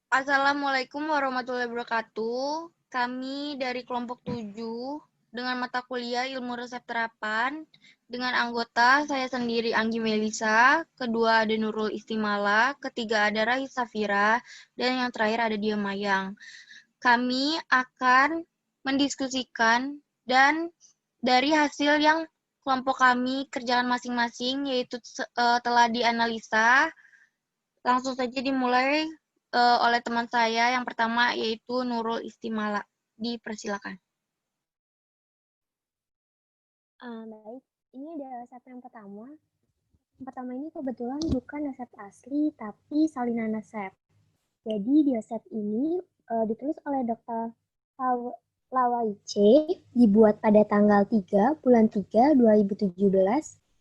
Assalamualaikum warahmatullahi wabarakatuh. Kami dari kelompok 7 dengan mata kuliah Ilmu Resep Terapan dengan anggota saya sendiri Anggi Melisa, kedua ada Nurul Istimala, ketiga ada Rahis Safira, dan yang terakhir ada Dia Mayang. Kami akan mendiskusikan dan dari hasil yang kelompok kami kerjakan masing-masing yaitu telah dianalisa. Langsung saja dimulai oleh teman saya yang pertama yaitu Nurul Istimala. Dipersilakan. Baik, ini ada resep yang pertama. Yang pertama ini kebetulan bukan resep asli, tapi salinan resep. Jadi di resep ini ditulis oleh Dr. Lawaice, dibuat pada tanggal 3 bulan 3 2017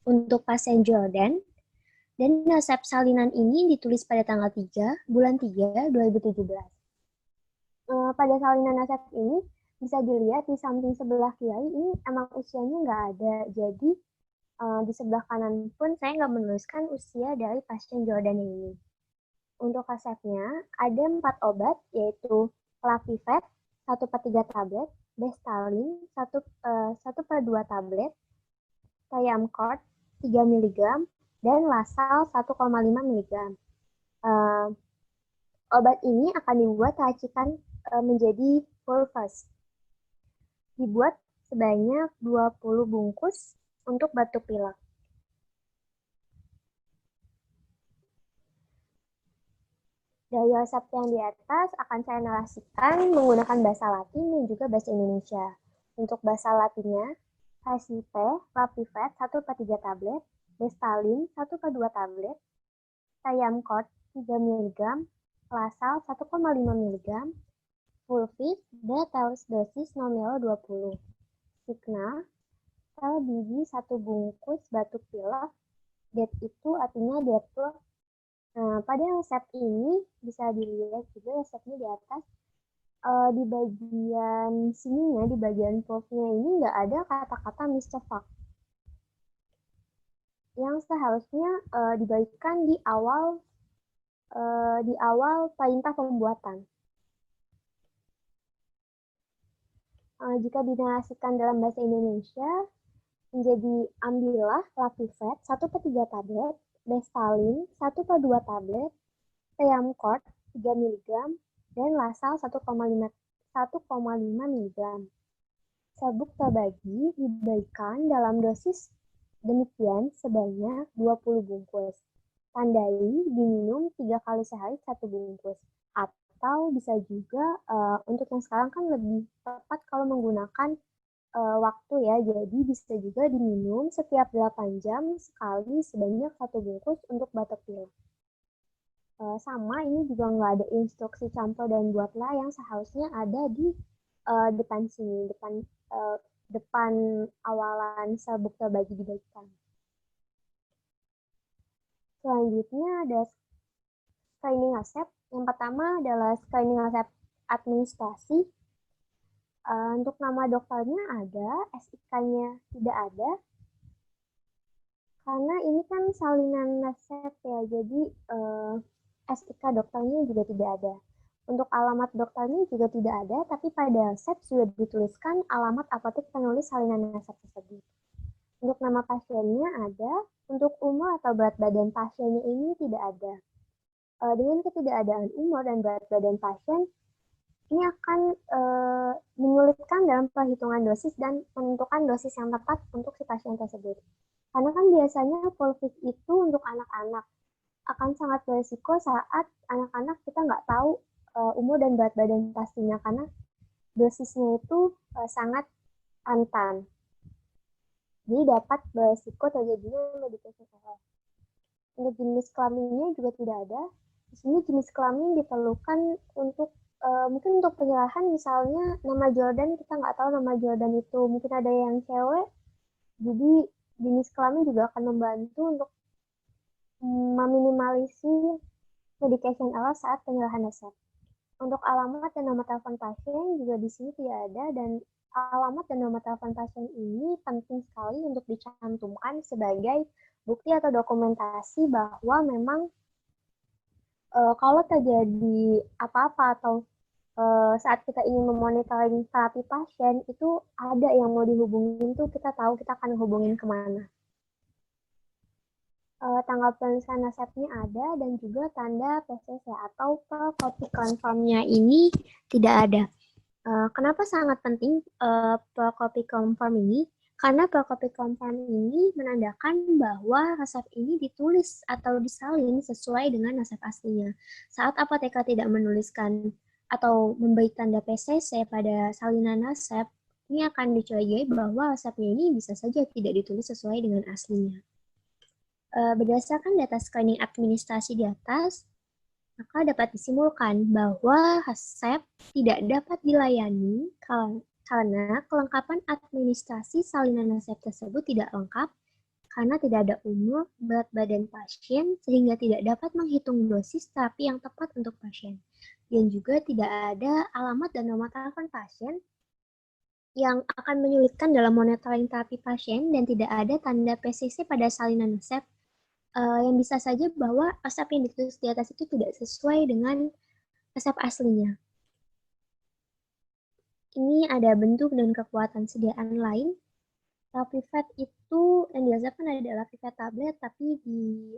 untuk pasien Jordan. Dan resep salinan ini ditulis pada tanggal 3 bulan 3 2017. Pada salinan resep ini bisa dilihat di samping sebelah kiri ini emang usianya nggak ada. Jadi di sebelah kanan pun saya nggak menuliskan usia dari pasien Jordan ini. Untuk resepnya ada 4 obat yaitu Clavifet 1/3 tablet, Bestalin 1/2 tablet, Thiamcort 3 mg, dan Lasal 1,5 mg. Obat ini akan dibuat racikan menjadi pulvers. Dibuat sebanyak 20 bungkus untuk batuk pilek. Dari resep yang di atas akan saya narasikan menggunakan bahasa Latin dan juga bahasa Indonesia. Untuk bahasa Latinnya, Clavifet 1/3 tablet, Bestalin 1/2 tablet, Thiamcort 3 mg, Lasal 1,5 mg, Fulvis, Details dosis nominal 20. Signa, sel biji 1 bungkus batuk pilek, DET itu artinya deadlock. Nah, pada resep ini bisa dilihat juga resepnya di atas. Di bagian sininya, di bagian proof-nya ini nggak ada kata-kata Mr. Fuck. Yang seharusnya dibagikan di awal perintah pembuatan. Jika dinarasikan dalam bahasa Indonesia, menjadi ambillah Clavifet 1/3 tablet, Bestalin 1/2 tablet, Thiamcort 3 mg, dan Lasal 1,5 mg. Serbuk terbagi diberikan dalam dosis demikian sebanyak 20 bungkus. Tandai diminum 3 kali sehari 1 bungkus. Atau bisa juga untuk yang sekarang kan lebih tepat kalau menggunakan waktu ya, jadi bisa juga diminum setiap 8 jam sekali sebanyak 1 bungkus untuk batuk pilek. Sama ini juga nggak ada instruksi campur dan buatlah yang seharusnya ada di depan sini, depan awalan serbuk terbagi dibagikan. Selanjutnya ada screening resep. Yang pertama adalah screening resep administrasi. Untuk nama dokternya ada, SIK-nya tidak ada. Karena ini kan salinan resep ya, jadi SIK dokternya juga tidak ada. Untuk alamat dokternya juga tidak ada, tapi pada resep sudah dituliskan alamat apotek penulis salinan resep tersebut. Untuk nama pasiennya ada, untuk umur atau berat badan pasiennya ini tidak ada. Dengan ketidakadaan umur dan berat badan pasien, ini akan menyulitkan dalam perhitungan dosis dan menentukan dosis yang tepat untuk si pasien tersebut. Karena kan biasanya Fulvis itu untuk anak-anak akan sangat berisiko saat anak-anak kita nggak tahu umur dan berat badan pastinya karena dosisnya itu sangat rentan. Jadi dapat berisiko terjadinya medication error. Untuk jenis kelaminnya juga tidak ada. Di sini jenis kelamin diperlukan untuk mungkin untuk penyerahan misalnya nama Jordan kita nggak tahu nama Jordan itu mungkin ada yang cewek, jadi jenis kelamin juga akan membantu untuk meminimalisir medication error saat penyerahan resep. Untuk alamat dan nama telepon pasien juga di sini tidak ada dan alamat dan nama telepon pasien ini penting sekali untuk dicantumkan sebagai bukti atau dokumentasi bahwa memang kalau terjadi apa-apa atau saat kita ingin memonitoring terapi pasien, itu ada yang mau dihubungin tuh kita tahu kita akan hubungin kemana. Tanggal penulisan resepnya ada dan juga tanda PCC atau copy confirm-nya ini tidak ada. Kenapa sangat penting copy confirm ini? Karena copy confirm ini menandakan bahwa resep ini ditulis atau disalin sesuai dengan resep aslinya. Saat apoteker tidak menuliskan atau memberi tanda PCC pada salinan resep, ini akan dicurigai bahwa resepnya ini bisa saja tidak ditulis sesuai dengan aslinya. Berdasarkan data screening administrasi di atas, maka dapat disimpulkan bahwa resep tidak dapat dilayani karena kelengkapan administrasi salinan resep tersebut tidak lengkap karena tidak ada umur, berat badan pasien, sehingga tidak dapat menghitung dosis terapi yang tepat untuk pasien. Dan juga tidak ada alamat dan nomor telepon pasien yang akan menyulitkan dalam monitoring terapi pasien dan tidak ada tanda PCC pada salinan resep yang bisa saja bahwa resep yang ditulis di atas itu tidak sesuai dengan resep aslinya. Ini ada bentuk dan kekuatan sediaan lain. Lapifed itu yang diajarkan adalah Lapifed tablet, tapi di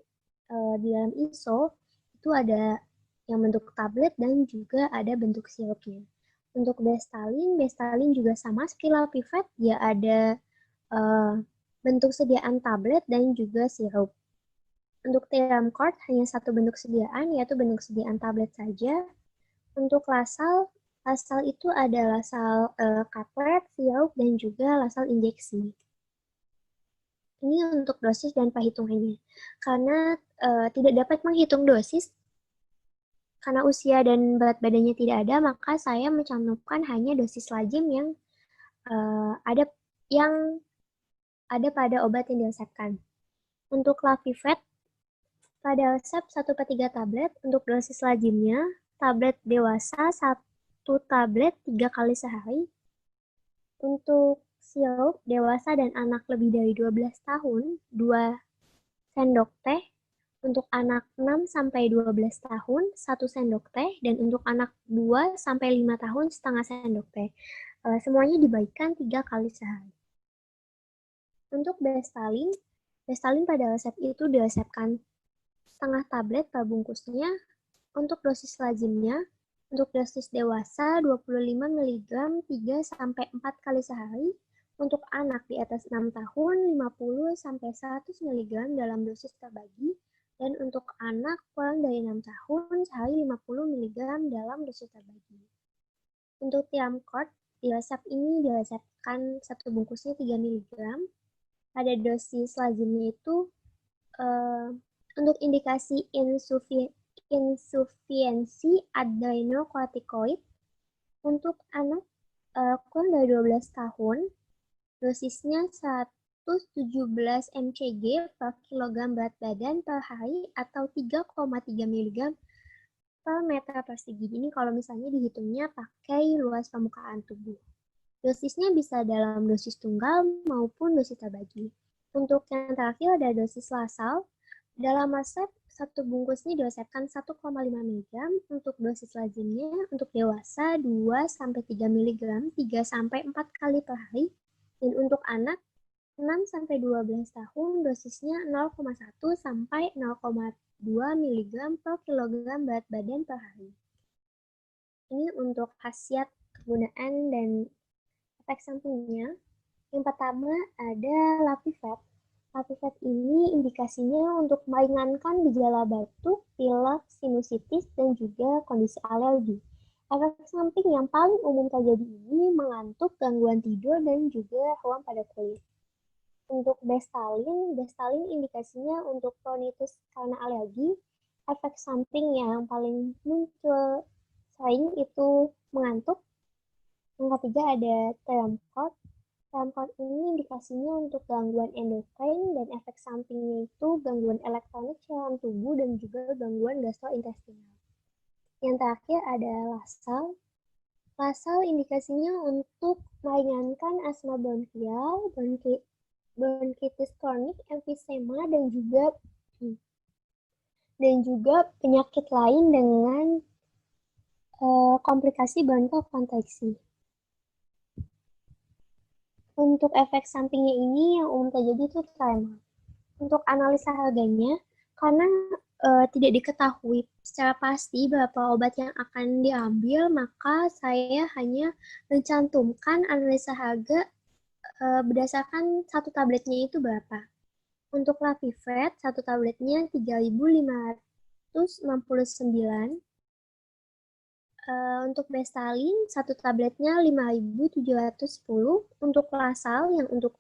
dalam ISO itu ada yang bentuk tablet dan juga ada bentuk sirupnya. Untuk Bestalin juga sama seperti Lapifed, dia ada bentuk sediaan tablet dan juga sirup. Untuk Tiramcord hanya satu bentuk sediaan, yaitu bentuk sediaan tablet saja. Untuk lasal itu ada lasal kaplet, sirup, dan juga lasal injeksi. Ini untuk dosis dan perhitungannya. Karena tidak dapat menghitung dosis, karena usia dan berat badannya tidak ada, maka saya mencantumkan hanya dosis lazim yang ada pada obat yang diresepkan. Untuk Lavifed, pada resep 1/3 tablet, untuk dosis lazimnya, tablet dewasa 1 tablet 3 kali sehari. Untuk sirup dewasa dan anak lebih dari 12 tahun, 2 sendok teh. Untuk anak 6-12 tahun, 1 sendok teh. Dan untuk anak 2-5 tahun, setengah sendok teh. Semuanya dibagikan 3 kali sehari. Untuk Bestalin pada resep itu diresepkan setengah tablet per bungkusnya. Untuk dosis lazimnya, untuk dosis dewasa 25 mg 3-4 kali sehari. Untuk anak di atas 6 tahun 50-100 mg dalam dosis terbagi. Dan untuk anak kurang dari 6 tahun sehari 50 mg dalam dosis terbagi. Untuk Tiramcord, di resep ini diresepkan satu bungkusnya 3 mg. Pada dosis lazimnya itu untuk indikasi insufiensi adrenocorticoid untuk anak kurang dari 12 tahun, dosisnya 117 mcg per kilogram berat badan per hari atau 3,3 mg per meter persegi. Ini kalau misalnya dihitungnya pakai luas permukaan tubuh. Dosisnya bisa dalam dosis tunggal maupun dosis terbagi. Untuk yang terakhir ada dosis lasal. Dalam resep, satu bungkusnya diresepkan 1,5 mg untuk dosis lazimnya, untuk dewasa 2-3 mg 3-4 kali per hari, dan untuk anak 6-12 tahun dosisnya 0,1-0,2 mg per kilogram berat badan per hari. Ini untuk khasiat kegunaan dan efek sampingnya. Yang pertama ada Lapifed. Lapifed ini indikasinya untuk meringankan gejala batuk, pilek, sinusitis, dan juga kondisi alergi. Efek samping yang paling umum terjadi ini mengantuk, gangguan tidur, dan juga ruam pada kulit. Untuk Bestalin indikasinya untuk rhinitis karena alergi. Efek samping yang paling muncul sering itu mengantuk. Yang ketiga ada Tiramcord. Tiramcord ini indikasinya untuk gangguan endokrin dan efek sampingnya itu gangguan elektronik cairan tubuh dan juga gangguan gastrointestinal. Yang terakhir ada lasal. Lasal indikasinya untuk meringankan asma bronkial, bronkitis kronik, emfisema, dan juga dan juga penyakit lain dengan komplikasi bronko kontraksi. Untuk efek sampingnya ini yang umum terjadi itu tremor. Untuk analisa harganya, karena tidak diketahui secara pasti berapa obat yang akan diambil, maka saya hanya mencantumkan analisa harga berdasarkan satu tabletnya itu berapa. Untuk Ravifed, satu tabletnya 3.569. Untuk Bestalin, satu tabletnya 5.710. Untuk Lasal, yang untuk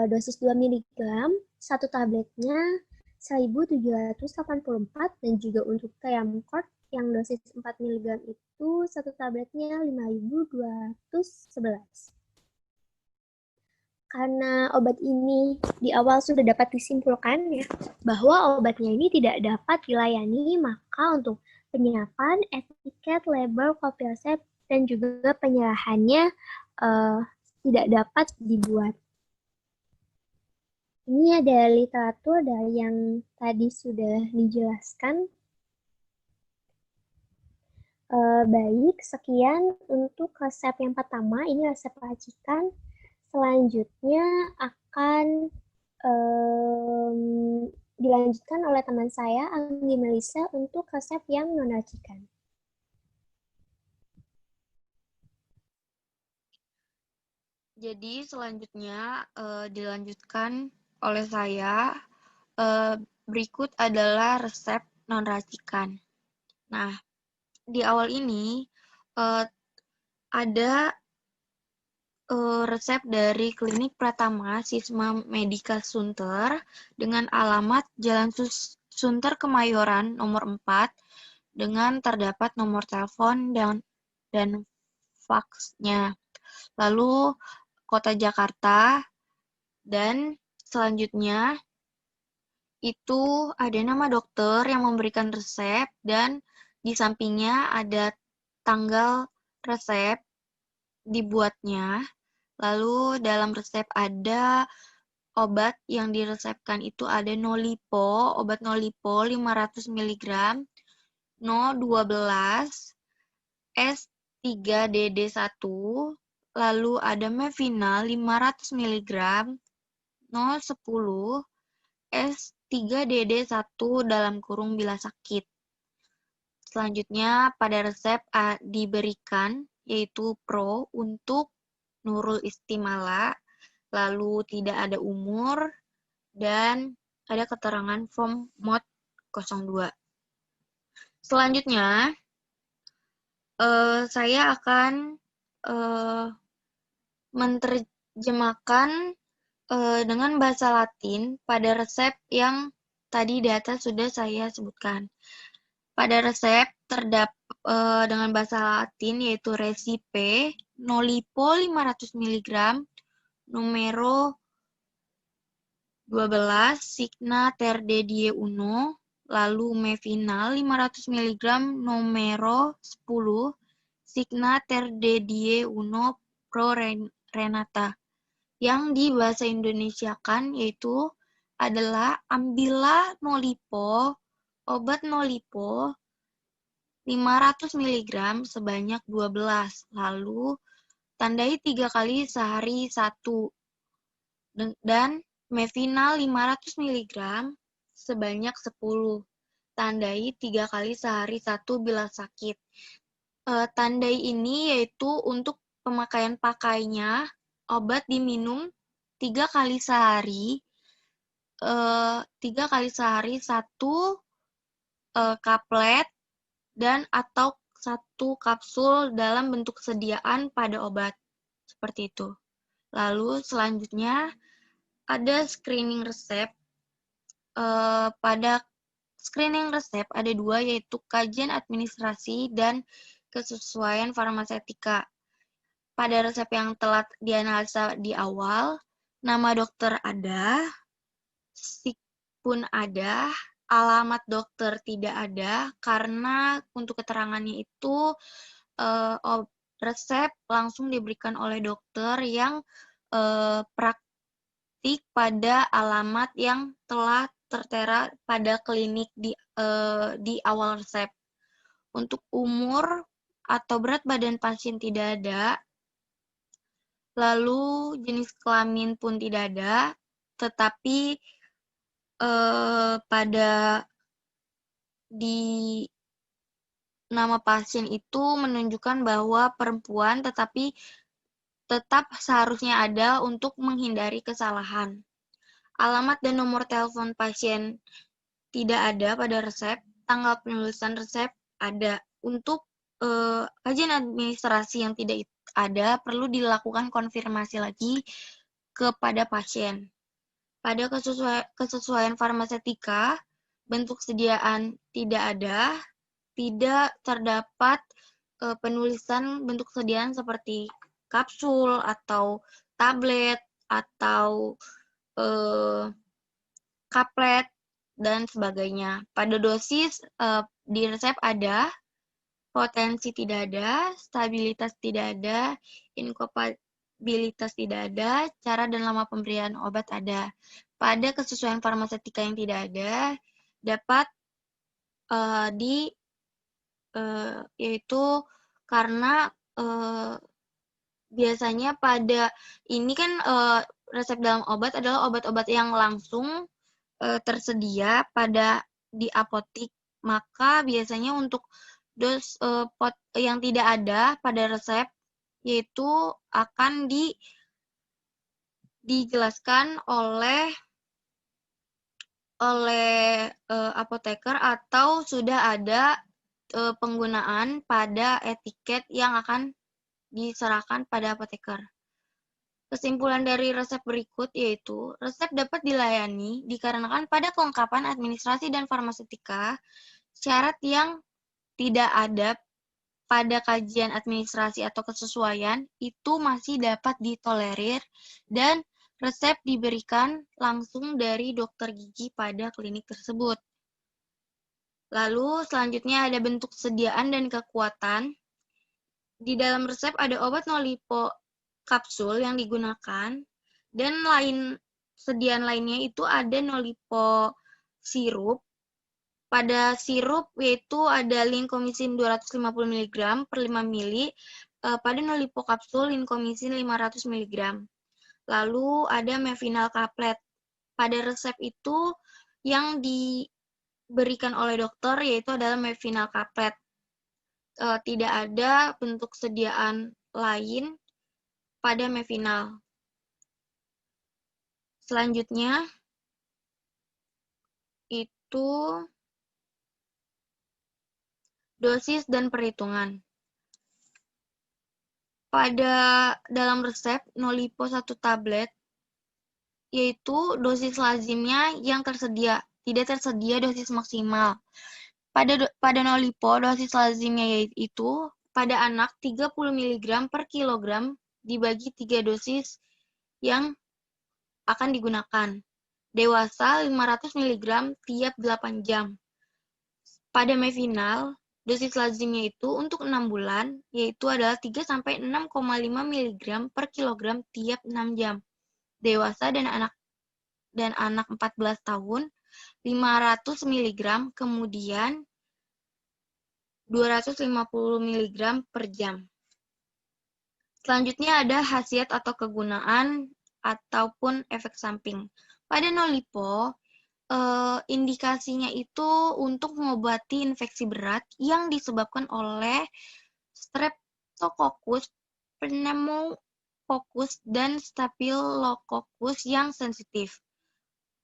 dosis 2 mg, satu tabletnya 1.784. Dan juga untuk Tayamkort, yang dosis 4 mg itu, satu tabletnya 5.211. Karena obat ini di awal sudah dapat disimpulkan ya, bahwa obatnya ini tidak dapat dilayani, maka untuk penyiapan etiket, label, copy resep, dan juga penyerahannya tidak dapat dibuat. Ini ada literatur dari yang tadi sudah dijelaskan. Baik, sekian untuk resep yang pertama, ini resep racikan. Selanjutnya akan dilanjutkan oleh teman saya, Anggi Melisa, untuk resep yang non-racikan. Jadi selanjutnya dilanjutkan oleh saya. Berikut adalah resep non-racikan. Nah, di awal ini ada resep dari Klinik Pratama Sisma Medika Sunter dengan alamat Jalan Sunter Kemayoran nomor 4 dengan terdapat nomor telepon dan faksnya. Lalu Kota Jakarta, dan selanjutnya itu ada nama dokter yang memberikan resep dan di sampingnya ada tanggal resep dibuatnya. Lalu dalam resep ada obat yang diresepkan itu ada Nolipo, obat Nolipo 500 mg, No 12, S3DD1, lalu ada Mevinal 500 mg, No 10, S3DD1 dalam kurung bila sakit. Selanjutnya pada resep diberikan yaitu Pro untuk Nurul Istimala, lalu tidak ada umur, dan ada keterangan form mod 02. Selanjutnya, saya akan menerjemahkan dengan bahasa Latin pada resep yang tadi di atas sudah saya sebutkan. Pada resep terdapat dengan bahasa Latin yaitu resipe Nolipo 500 mg, numero 12, signa ter de die uno, lalu Mevinal 500 mg, numero 10, signa ter de die uno pro Renata. Yang di bahasa Indonesiakan yaitu adalah ambillah Nolipo, obat Nolipo 500 mg sebanyak 12, lalu tandai 3 kali sehari 1, dan Mevinal 500 mg sebanyak 10, tandai 3 kali sehari 1 bila sakit. Tandai ini yaitu untuk pemakaian pakainya, obat diminum 3 kali sehari, 3 kali sehari 1 kaplet, dan atau 1 kapsul dalam bentuk sediaan pada obat. Seperti itu. Lalu selanjutnya ada screening resep. Pada screening resep ada 2, yaitu kajian administrasi dan kesesuaian farmasetika. Pada resep yang telah dianalisa di awal, nama dokter ada, SIK pun ada, alamat dokter tidak ada, karena untuk keterangannya itu resep langsung diberikan oleh dokter yang praktik pada alamat yang telah tertera pada klinik di awal resep. Untuk umur atau berat badan pasien tidak ada, lalu jenis kelamin pun tidak ada, tetapi pada di nama pasien itu menunjukkan bahwa perempuan, tetapi tetap seharusnya ada untuk menghindari kesalahan. Alamat dan nomor telepon pasien tidak ada pada resep, tanggal penulisan resep ada. Untuk kajian administrasi yang tidak ada, perlu dilakukan konfirmasi lagi kepada pasien. Pada kesesuaian farmasetika, bentuk sediaan tidak ada, tidak terdapat penulisan bentuk sediaan seperti kapsul atau tablet atau kaplet dan sebagainya. Pada dosis di resep ada, potensi tidak ada, stabilitas tidak ada, inkompatibilitas tidak ada, cara dan lama pemberian obat ada. Pada kesesuaian farmasetika yang tidak ada, dapat yaitu karena biasanya pada ini kan resep dalam obat adalah obat-obat yang langsung tersedia di apotik, maka biasanya untuk dos yang tidak ada pada resep yaitu akan dijelaskan oleh apoteker atau sudah ada penggunaan pada etiket yang akan diserahkan pada apoteker. Kesimpulan dari resep berikut yaitu, resep dapat dilayani dikarenakan pada kelengkapan administrasi dan farmasetika, syarat yang tidak ada pada kajian administrasi atau kesesuaian itu masih dapat ditolerir dan resep diberikan langsung dari dokter gigi pada klinik tersebut. Lalu selanjutnya ada bentuk sediaan dan kekuatan. Di dalam resep ada obat nolipo kapsul yang digunakan, dan sediaan lainnya itu ada nolipo sirup. Pada sirup yaitu ada linkomisin 250 mg per 5 ml, pada nolipo kapsul linkomisin 500 mg. Lalu ada mevinal kaplet. Pada resep itu yang diberikan oleh dokter yaitu adalah mevinal kaplet. Tidak ada bentuk sediaan lain pada mevinal. Selanjutnya itu dosis dan perhitungan. Pada dalam resep nolipo 1 tablet yaitu dosis lazimnya yang tersedia, tidak tersedia dosis maksimal. Pada nolipo dosis lazimnya yaitu pada anak 30 mg per kilogram dibagi 3 dosis yang akan digunakan. Dewasa 500 mg tiap 8 jam. Pada mevinal, dosis lazimnya itu untuk 6 bulan, yaitu adalah 3-6,5 mg per kilogram tiap 6 jam. Dewasa dan anak 14 tahun, 500 mg, kemudian 250 mg per jam. Selanjutnya ada khasiat atau kegunaan ataupun efek samping. Pada nolipo, indikasinya itu untuk mengobati infeksi berat yang disebabkan oleh Streptococcus pneumococcus dan Staphylococcus yang sensitif.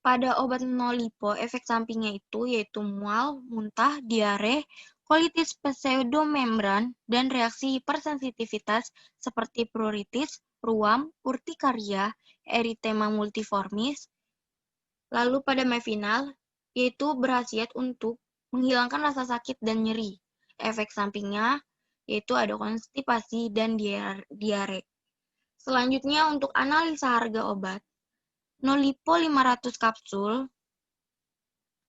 Pada obat nolipo, efek sampingnya itu yaitu mual, muntah, diare, kolitis pseudomembran, dan reaksi hipersensitivitas seperti pruritus, ruam, urtikaria, eritema multiformis. Lalu pada mevinal, yaitu berkhasiat untuk menghilangkan rasa sakit dan nyeri. Efek sampingnya yaitu ada konstipasi dan diare. Selanjutnya untuk analisa harga obat. Nolipo 500 kapsul,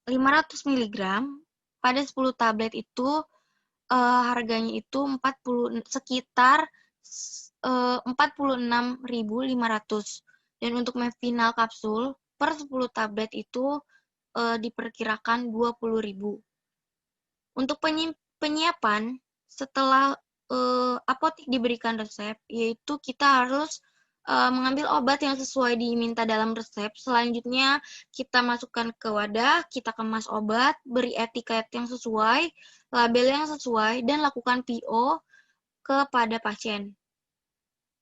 500 mg, pada 10 tablet itu harganya itu sekitar 46.500. Dan untuk mevinal kapsul per 10 tablet itu diperkirakan 20.000. Untuk penyiapan setelah apotek diberikan resep, yaitu kita harus mengambil obat yang sesuai diminta dalam resep. Selanjutnya kita masukkan ke wadah, kita kemas obat, beri etiket yang sesuai, label yang sesuai, dan lakukan PO kepada pasien.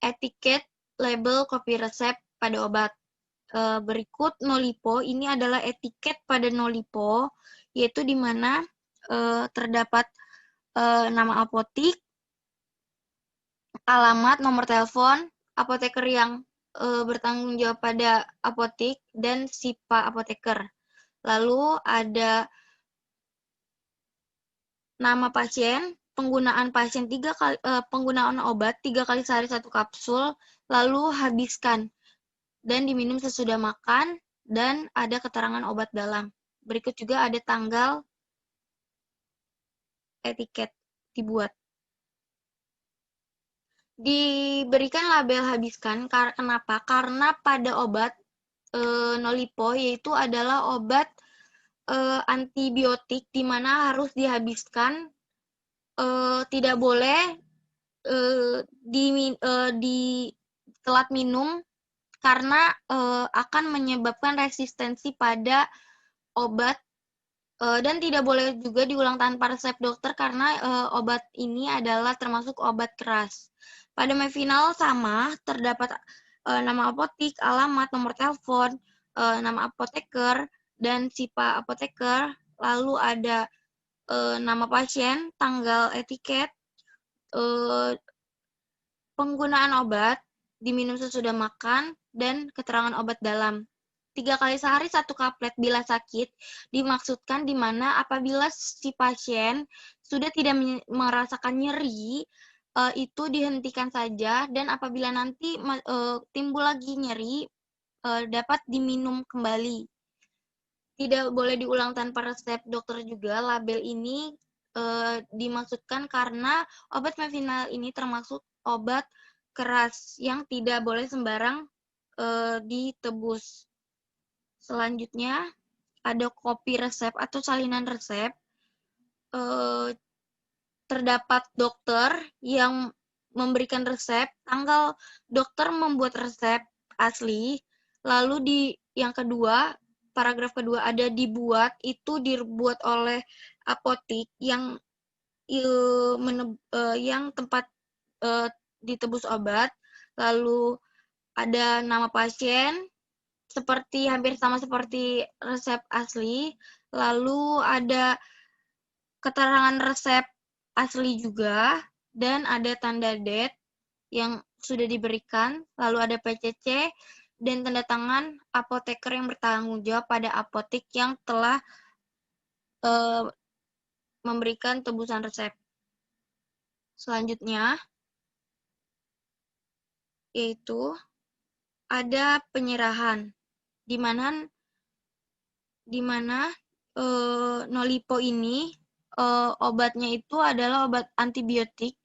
Etiket, label, kopi resep pada obat. Berikut NoLipo, ini adalah etiket pada NoLipo, yaitu di mana terdapat nama apotik, alamat, nomor telepon, apoteker yang bertanggung jawab pada apotik, dan SIPA apoteker. Lalu ada nama pasien, penggunaan pasien penggunaan obat 3 kali sehari 1 kapsul, lalu habiskan dan diminum sesudah makan, dan ada keterangan obat dalam. Berikut juga ada tanggal etiket dibuat. Diberikan label habiskan, kenapa? Karena pada obat NoLipo, yaitu adalah obat antibiotik di mana harus dihabiskan, tidak boleh telat minum, karena akan menyebabkan resistensi pada obat, dan tidak boleh juga diulang tanpa resep dokter karena obat ini adalah termasuk obat keras. Pada Mevinal sama, terdapat nama apotik, alamat, nomor telepon, nama apoteker, dan SIPA apoteker, lalu ada nama pasien, tanggal etiket, penggunaan obat, diminum sesudah makan, dan keterangan obat dalam. 3 kali sehari 1 kaplet bila sakit, dimaksudkan di mana apabila si pasien sudah tidak merasakan nyeri, itu dihentikan saja, dan apabila nanti timbul lagi nyeri, dapat diminum kembali. Tidak boleh diulang tanpa resep dokter juga. Label ini dimaksudkan karena obat Mevinal ini termasuk obat keras yang tidak boleh sembarang ditebus. Selanjutnya ada kopi resep atau salinan resep. Terdapat dokter yang memberikan resep, tanggal dokter membuat resep asli, lalu di yang kedua, paragraf kedua ada dibuat, itu dibuat oleh apotik yang tempat ditebus obat, lalu ada nama pasien, hampir sama seperti resep asli, lalu ada keterangan resep asli juga, dan ada tanda date yang sudah diberikan, lalu ada PCC, dan tanda tangan apoteker yang bertanggung jawab pada apotik yang telah memberikan tebusan resep. Selanjutnya, yaitu ada penyerahan, di mana NoLipo ini obatnya itu adalah obat antibiotik,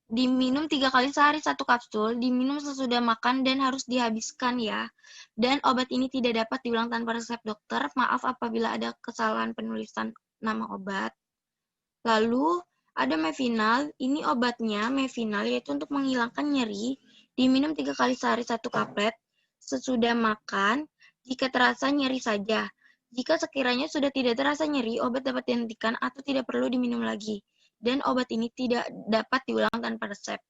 diminum 3 kali sehari 1 kapsul, diminum sesudah makan dan harus dihabiskan ya. Dan obat ini tidak dapat diulang tanpa resep dokter. Maaf apabila ada kesalahan penulisan nama obat. Lalu ada Mevinal, ini obatnya Mevinal yaitu untuk menghilangkan nyeri, diminum 3 kali sehari 1 kaplet, sesudah makan, jika terasa nyeri saja. Jika sekiranya sudah tidak terasa nyeri, obat dapat dihentikan atau tidak perlu diminum lagi. Dan obat ini tidak dapat diulang tanpa resep.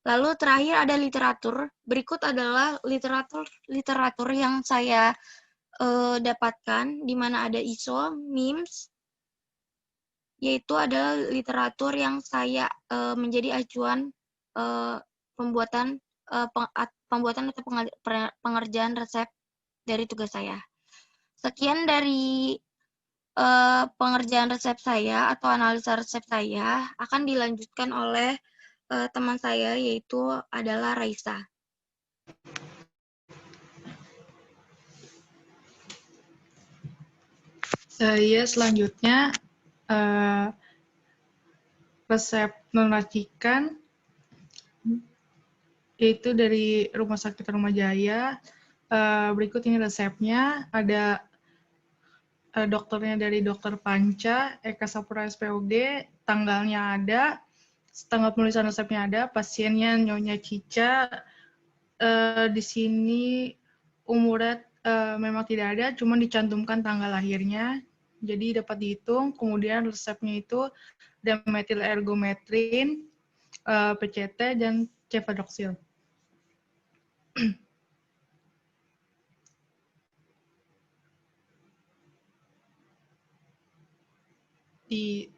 Lalu terakhir ada literatur. Berikut adalah literatur yang saya dapatkan, di mana ada ISO, MIMS, yaitu adalah literatur yang saya menjadi acuan pembuatan atau pengerjaan resep dari tugas saya. Sekian dari pengerjaan resep saya atau analisa resep saya, akan dilanjutkan oleh teman saya, yaitu adalah Raisa. Saya selanjutnya resep non-racikan, yaitu dari Rumah Sakit Atmajaya. Berikut ini resepnya. Ada dokternya dari Dokter Panca, Eka Sapura SPOG, tanggalnya ada, tanggal penulisan resepnya ada, pasiennya Nyonya Cica. Di sini umurnya memang tidak ada, cuma dicantumkan tanggal lahirnya, jadi dapat dihitung. Kemudian resepnya itu demetil-ergometrin, PCT, dan cefadoksil. Di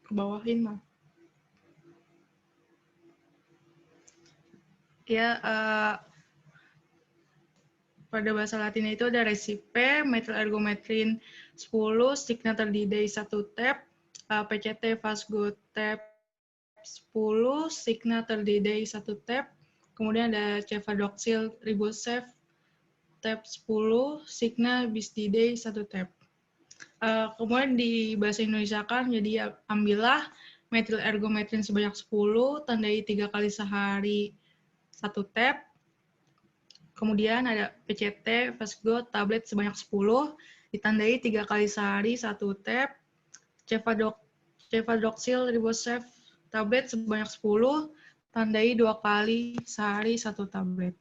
kebawahin mah. Ya, pada bahasa Latinnya itu ada resipe, metil-ergometrin 10, signaterdidei 1 tab, PCT Vasgotep 10, signaterdidei 1 tab, kemudian ada cefadoksil ribosef tab 10, signa bisdidei 1 tab. Kemudian di bahasa Indonesia kan, jadi ambillah metil-ergometrin sebanyak 10, tandai 3 kali sehari 1 tab. Kemudian ada PCT, Vasgo, tablet sebanyak 10, ditandai 3 kali sehari 1 tab. Cefadoksil ribosef tablet sebanyak 10, tandai 2 kali sehari 1 tablet.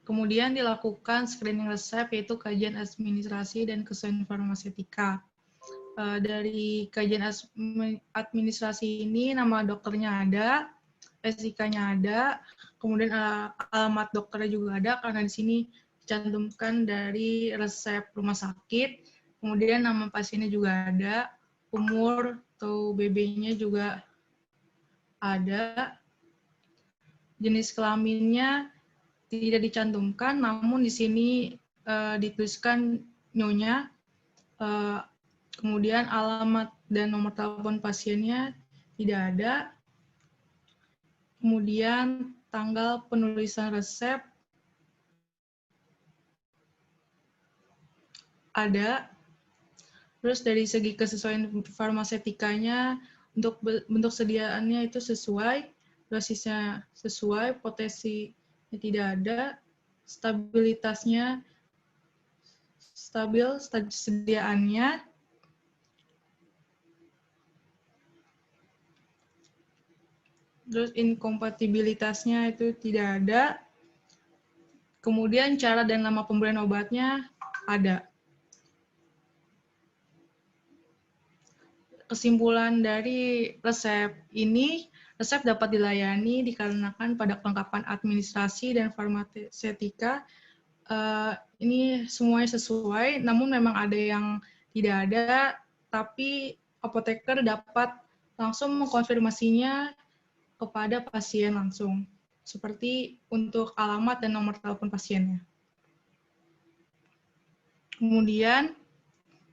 Kemudian dilakukan screening resep, yaitu kajian administrasi dan kesesuaian farmasetika. Dari kajian administrasi ini, nama dokternya ada, SIK-nya ada, kemudian alamat dokternya juga ada, karena di sini dicantumkan dari resep rumah sakit, kemudian nama pasiennya juga ada, umur atau BB-nya juga ada, jenis kelaminnya tidak dicantumkan, namun di sini dituliskan nyonya, kemudian alamat dan nomor telepon pasiennya tidak ada. Kemudian tanggal penulisan resep ada. Terus dari segi kesesuaian farmasetikanya, untuk bentuk sediaannya itu sesuai, dosisnya sesuai, potensinya tidak ada, stabilitasnya stabil, sediaannya. Terus inkompatibilitasnya itu tidak ada. Kemudian cara dan nama pemberian obatnya ada. Kesimpulan dari resep ini, resep dapat dilayani dikarenakan pada kelengkapan administrasi dan farmasetika ini semuanya sesuai, namun memang ada yang tidak ada, tapi apoteker dapat langsung mengkonfirmasinya kepada pasien langsung, seperti untuk alamat dan nomor telepon pasiennya. Kemudian,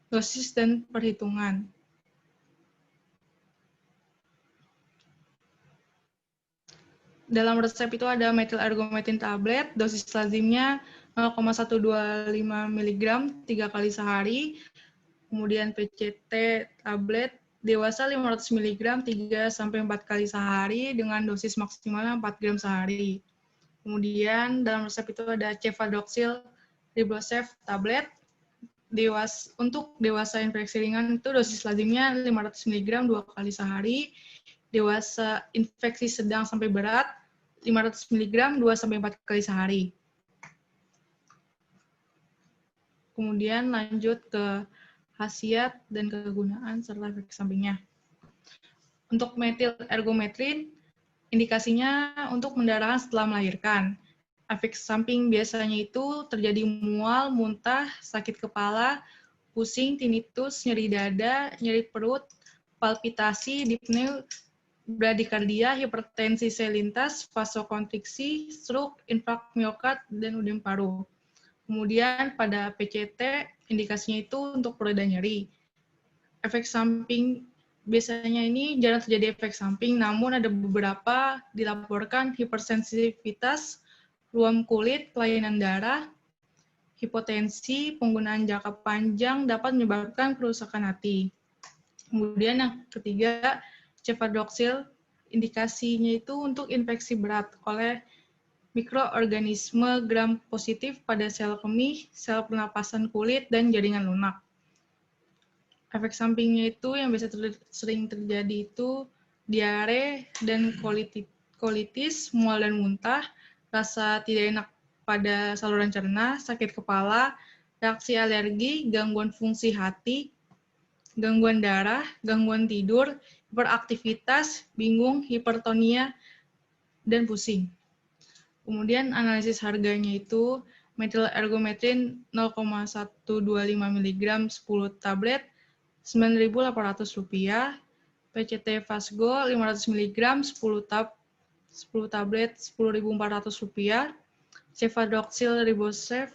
dosis dan perhitungan. Dalam resep itu ada metil-ergometrin tablet, dosis lazimnya 0,125 mg 3 kali sehari, kemudian PCT tablet, dewasa 500 mg 3-4 kali sehari dengan dosis maksimalnya 4 gram sehari. Kemudian dalam resep itu ada cefadoksil ribosef tablet, untuk dewasa infeksi ringan itu dosis lazimnya 500 mg 2 kali sehari, dewasa infeksi sedang sampai berat 500 mg 2-4 kali sehari. Kemudian lanjut ke khasiat dan kegunaan serta efek sampingnya. Untuk metil-ergometrin, indikasinya untuk pendarahan setelah melahirkan. Efek samping biasanya itu terjadi mual, muntah, sakit kepala, pusing, tinnitus, nyeri dada, nyeri perut, palpitasi, dipneu, bradikardia, hipertensi sel lintas, vasokonstriksi, stroke, infark miokard, dan udem paru. Kemudian pada PCT, indikasinya itu untuk pereda nyeri. Efek samping biasanya ini jarang terjadi efek samping, namun ada beberapa dilaporkan hipersensitivitas, ruam kulit, kelainan darah, hipotensi, penggunaan jangka panjang dapat menyebabkan kerusakan hati. Kemudian yang ketiga, cefadoksil indikasinya itu untuk infeksi berat oleh mikroorganisme gram positif pada sel kemih, sel pernapasan kulit, dan jaringan lunak. Efek sampingnya itu yang biasa sering terjadi itu diare dan kolitis, mual dan muntah, rasa tidak enak pada saluran cerna, sakit kepala, reaksi alergi, gangguan fungsi hati, gangguan darah, gangguan tidur, hiperaktivitas, bingung, hipertonia, dan pusing. Kemudian analisis harganya itu metil ergometrin 0,125 mg 10 tablet Rp9.800, PCT Fasgo 500 mg 10 tablet Rp10.400, Cefadroxil Librosef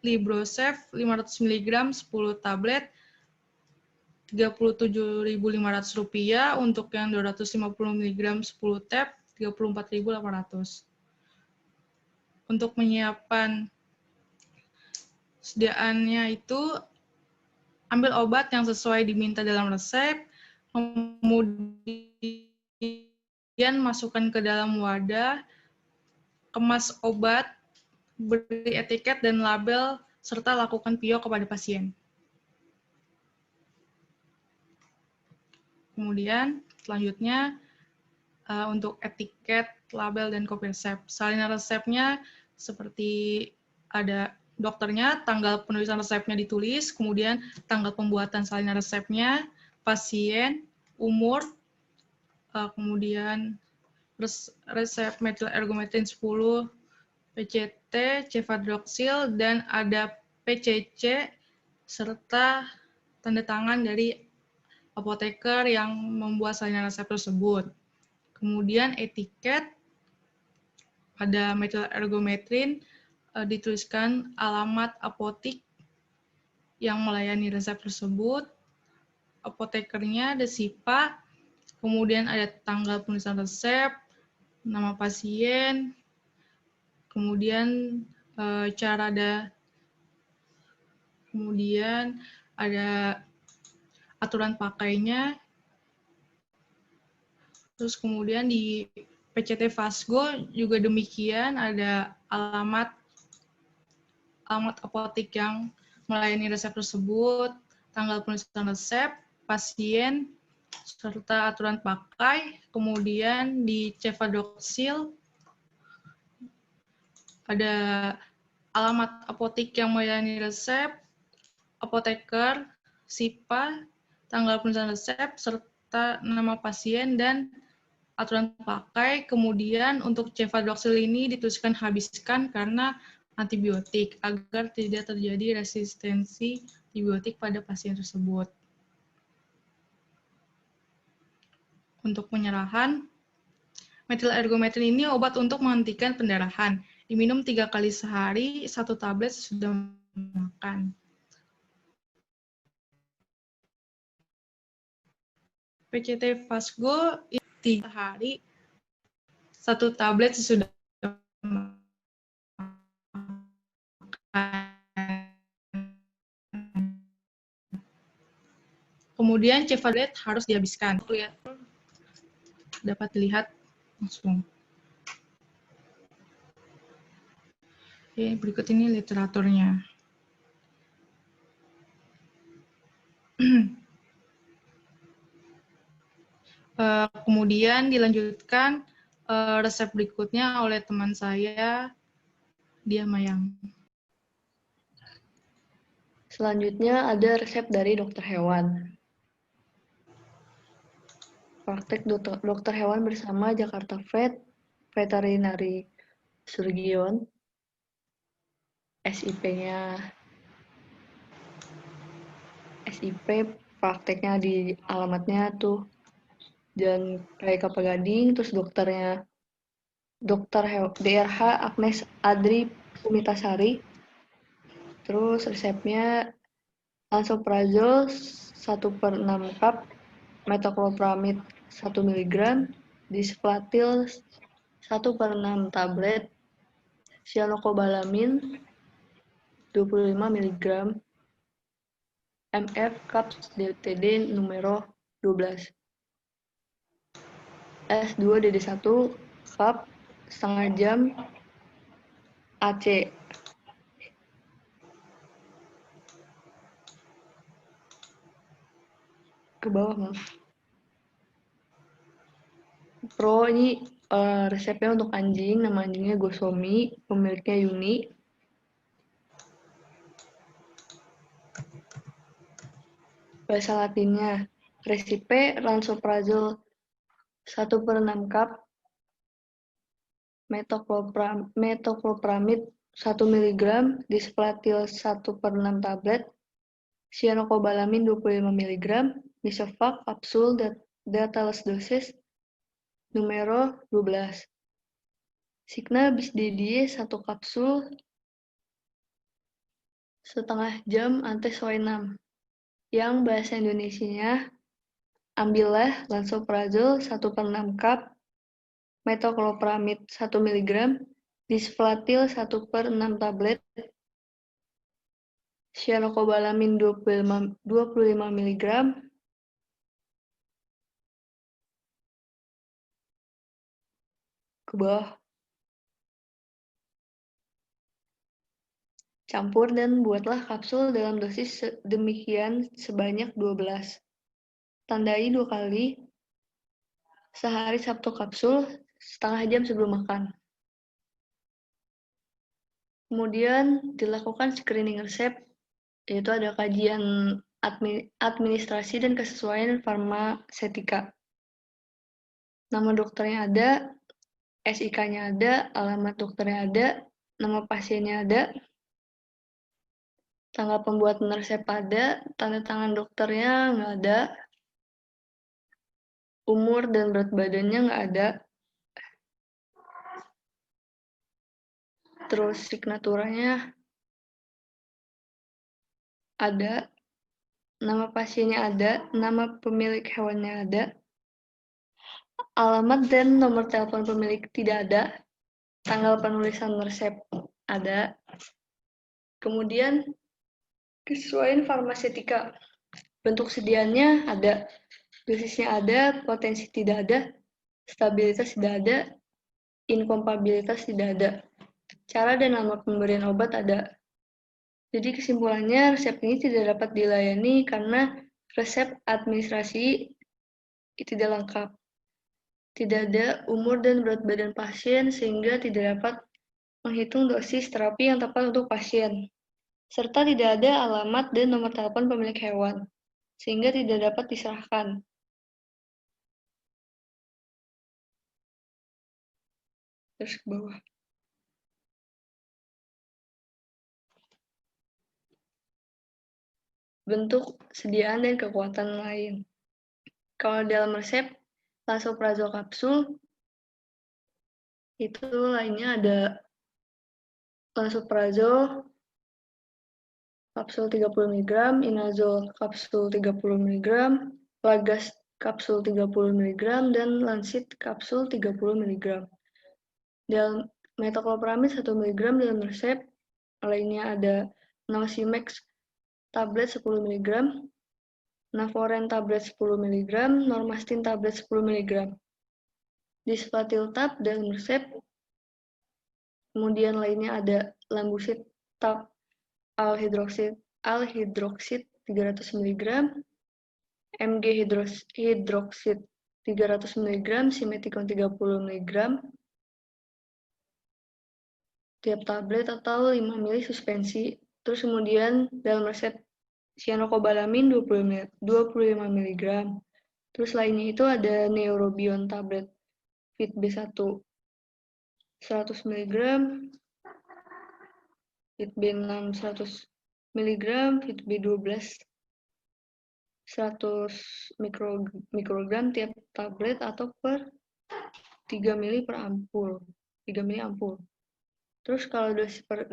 500 mg 10 tablet Rp37.500, untuk yang 250 mg 10 tab Rp34.800. Untuk menyiapkan sediaannya itu ambil obat yang sesuai diminta dalam resep, kemudian masukkan ke dalam wadah, kemas obat, beri etiket dan label, serta lakukan PIO kepada pasien. Kemudian selanjutnya untuk etiket, label, dan kopi resep. Salinan resepnya seperti ada dokternya, tanggal penulisan resepnya ditulis, kemudian tanggal pembuatan salinan resepnya, pasien, umur, kemudian resep metil ergometrin 10, PCT, Cefadroxil, dan ada PCC, serta tanda tangan dari apoteker yang membuat salinan resep tersebut. Kemudian etiket pada metil ergometrin dituliskan alamat apotik yang melayani resep tersebut, apotekernya, desipa, kemudian ada tanggal penulisan resep, nama pasien, kemudian kemudian ada aturan pakainya, terus kemudian di PCT Fasgo juga demikian, ada alamat apotik yang melayani resep tersebut, tanggal penulisan resep, pasien, serta aturan pakai. Kemudian di Cefadroxil ada alamat apotik yang melayani resep, apoteker, SIPA, tanggal penulisan resep, serta nama pasien dan aturan pakai. Kemudian untuk Cefadroxil ini dituliskan habiskan karena antibiotik agar tidak terjadi resistensi antibiotik pada pasien tersebut. Untuk penyerahan, metil ergometrin ini obat untuk menghentikan pendarahan. Diminum 3 kali sehari, 1 tablet sudah makan. PCT Fasgo 3 hari, 1 tablet sesudah makan. Kemudian Cefadroxil harus dihabiskan. Dapat dilihat langsung. Oke, berikut ini literaturnya. Kemudian dilanjutkan resep berikutnya oleh teman saya, Dia Mayang. Selanjutnya ada resep dari dokter hewan. Praktek dokter hewan bersama Jakarta Vet, Veterinary Surgeon, SIP-nya, SIP prakteknya di alamatnya tuh Jalan Raya Kelapa Gading, terus dokternya Dokter DRH Agnes Adri Pumitasari, terus resepnya lansoprazol 1/6 cup, metoclopramid 1 mg, displatil 1/6 tablet, cyanocobalamin 25 mg, MF Caps DTD numero 12. S2DD1 cup setengah jam AC. Ke bawah, Mas. Pro ini resepnya untuk anjing, nama anjingnya Gosomi, pemiliknya Yuni. Bahasa Latinnya, resipe lansoprazol 1/6 cup, metoclopramid 1 mg, displatil 1/6 tablet, cyanocobalamin 25 mg, Misovac kapsul dateless dosis, numero 12. Signa bisdidie 1 kapsul, setengah jam antes W6. Yang bahasa Indonesianya, ambillah lansoprazol 1/6 cup, metoclopramid 1 mg, displatil 1/6 tablet, cyanocobalamin 25 mg, ke bawah. Campur dan buatlah kapsul dalam dosis demikian sebanyak 12. Tandai 2 kali, sehari 1 kapsul, setengah jam sebelum makan. Kemudian dilakukan screening resep, yaitu ada kajian administrasi dan kesesuaian farmasetika. Nama dokternya ada, SIK-nya ada, alamat dokternya ada, nama pasiennya ada, tanggal pembuatan resep ada, tanda tangan dokternya nggak ada, umur dan berat badannya nggak ada, terus signaturanya ada, nama pasiennya ada, nama pemilik hewannya ada, alamat dan nomor telepon pemilik tidak ada, tanggal penulisan resep ada, kemudian kesesuaian farmasetika, bentuk sediaannya ada, dosisnya ada, potensi tidak ada, stabilitas tidak ada, inkompatibilitas tidak ada, cara dan nama pemberian obat ada. Jadi kesimpulannya resep ini tidak dapat dilayani karena resep administrasi tidak lengkap. Tidak ada umur dan berat badan pasien sehingga tidak dapat menghitung dosis terapi yang tepat untuk pasien. Serta tidak ada alamat dan nomor telepon pemilik hewan, sehingga tidak dapat diserahkan. Terus ke bawah. Bentuk, sediaan, dan kekuatan lain. Kalau dalam resep lansoprazol kapsul, itu lainnya ada lansoprazol kapsul 30 mg, inazol kapsul 30 mg, lagas kapsul 30 mg, dan lansit kapsul 30 mg. Dan metoclopramid 1 mg dalam resep, lainnya ada Nosimex tablet 10 mg, Navoren tablet 10 mg, Normastin tablet 10 mg. Displatil-tab dalam resep, kemudian lainnya ada Lambusit tab alhidroksid 300 mg, Mg hidroksid 300 mg, Simeticon 30 mg, tiap tablet atau 5 ml suspensi. Terus kemudian dalam resep cyanocobalamin 25 mg. Terus lainnya itu ada Neurobion tablet Fit B1 100 mg, Fit B6 100 mg, Fit B12 100 mikrogram tiap tablet atau per 3 ml per ampul. 3 ml ampul. Terus kalau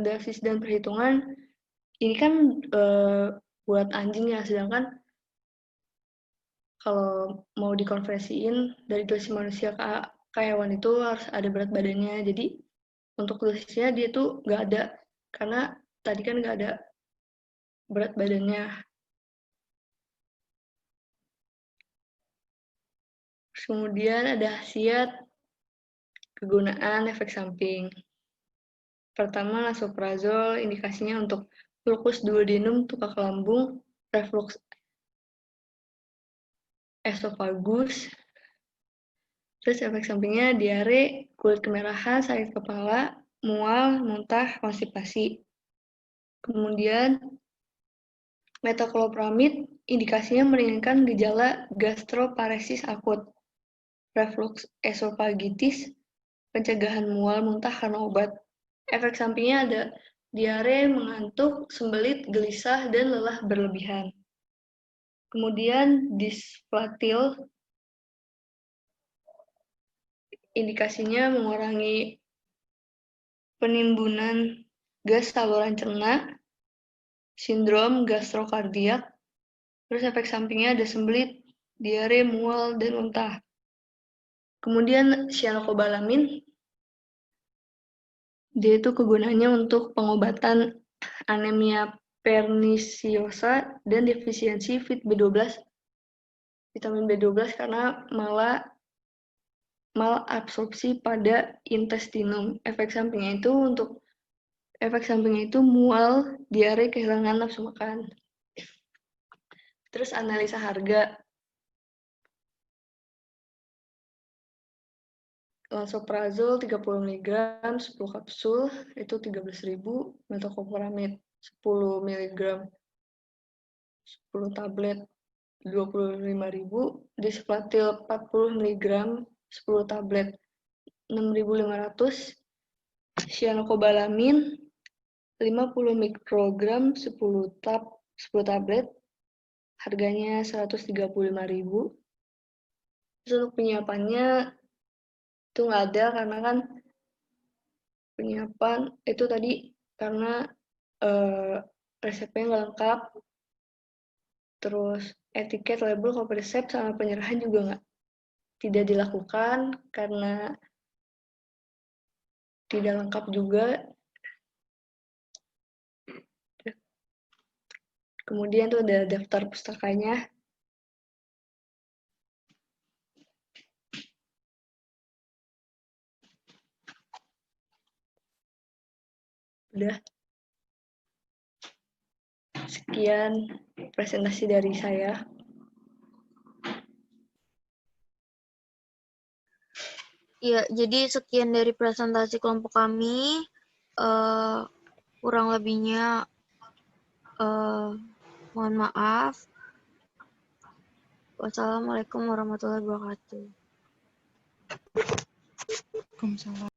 dosis dan perhitungan, ini kan buat anjing ya, sedangkan kalau mau dikonversiin dari dosis manusia ke hewan itu harus ada berat badannya. Jadi untuk dosisnya dia tuh nggak ada, karena tadi kan nggak ada berat badannya. Terus Kemudian ada khasiat kegunaan efek samping. Pertama, lansoprazol indikasinya untuk ulkus duodenum, tukak lambung, reflux esofagus. Terus efek sampingnya diare, kulit kemerahan, sakit kepala, mual, muntah, konstipasi. Kemudian metoclopramid indikasinya meringankan gejala gastroparesis akut, reflux esofagitis, pencegahan mual muntah karena obat. Efek sampingnya ada diare, mengantuk, sembelit, gelisah, dan lelah berlebihan. Kemudian displatil indikasinya mengurangi penimbunan gas saluran cerna, sindrom gastrokardiak, terus efek sampingnya ada sembelit, diare, mual, dan muntah. Kemudian cyanocobalamin, dia itu kegunaannya untuk pengobatan anemia pernisiosa dan defisiensi vitamin B12 karena malabsorpsi pada intestinum. Efek sampingnya itu mual, diare, kehilangan nafsu makan. Terus analisa harga. Lansoprazol 30 mg 10 kapsul itu 13.000, metoclopramid 10 mg 10 tablet 25.000, displatil 40 mg 10 tablet 6.500, cyanocobalamin 50 mikrogram 10 tablet harganya 135.000. Terus untuk penyiapannya itu nggak ada karena kan penyiapan itu tadi karena resepnya nggak lengkap, terus etiket, label, kopi resep sama penyerahan juga tidak dilakukan karena tidak lengkap juga. Kemudian tuh ada daftar pustakanya. Udah. Sekian presentasi dari saya. Ya, jadi sekian dari presentasi kelompok kami. Kurang lebihnya mohon maaf. Wassalamualaikum warahmatullahi wabarakatuh. Waalaikumsalam.